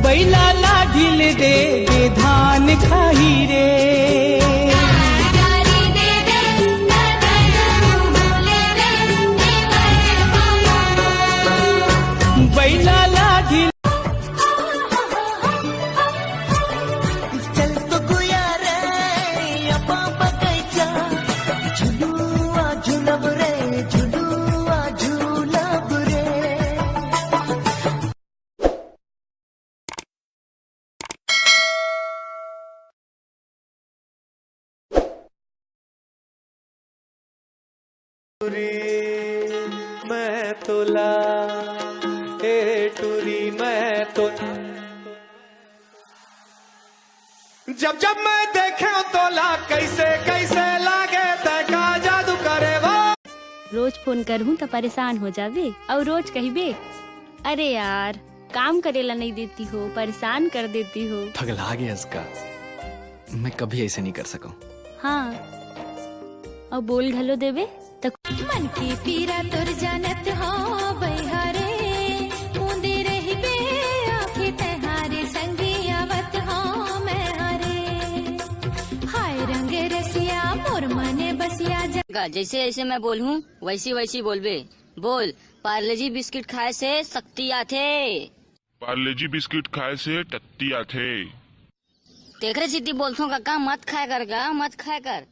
बैला लाढिल दे दे धान खाही रे। बैला लाढिल चल तो गुया रे अपा बगैचा झुलुआ झुलब रे झुलुआ झुलब रे। मैं तोला ए टूरी मैं तो जब जब मैं देखे तोला कैसे कैसे लागे तैका जादू करे वो। रोज फोन करहूँ तो परेशान हो जावे और रोज कहबे अरे यार काम करेला नहीं देती हो, परेशान कर देती हो। पगला गया इसका, मैं कभी ऐसे नहीं कर सकूं। हाँ और बोल घलो देवे तो मन की पीरा तुर जानत हो बहारे मुंदे रही बे आँखें तहारे संगी आवत हो मैं हरे। हाय रंग रसिया मोर मने बसिया जैसे ऐसे मैं बोलूं वैसी वैसी बोलबे। बोल पार्लेजी बिस्किट खाए से शक्ति आथे। पार्लेजी बिस्किट खाए से टट्टी आथे। तेकरे सीधी बोलथों का मत खाया कर गा, मत खाया कर।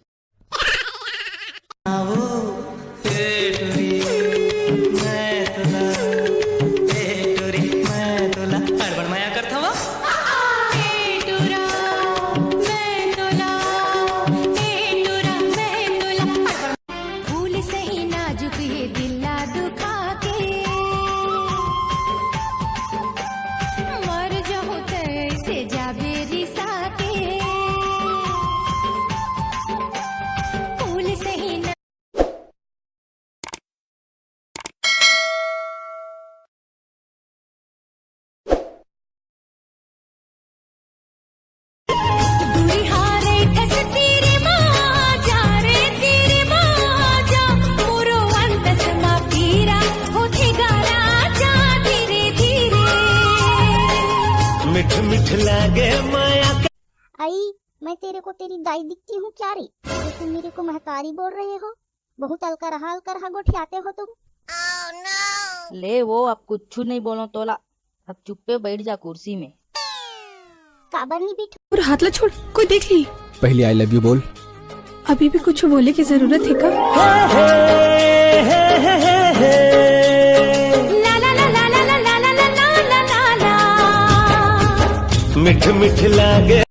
मिठ मिठ लागे माया। आई मैं तेरे को तेरी दाई दिखती हूँ क्या रे? तुम मेरे को महतारी बोल रहे हो? बहुत अलकर गोठियाते हो तुम। ले वो अब कुछ नहीं बोलो तोला, अब चुप्पे बैठ जा कुर्सी में। काबर नहीं बैठ और हाथ ला छोड़, कोई देख ली। पहले आई लव यू बोल। अभी भी कुछ बोले की जरूरत है का? मिठ मिठ लागे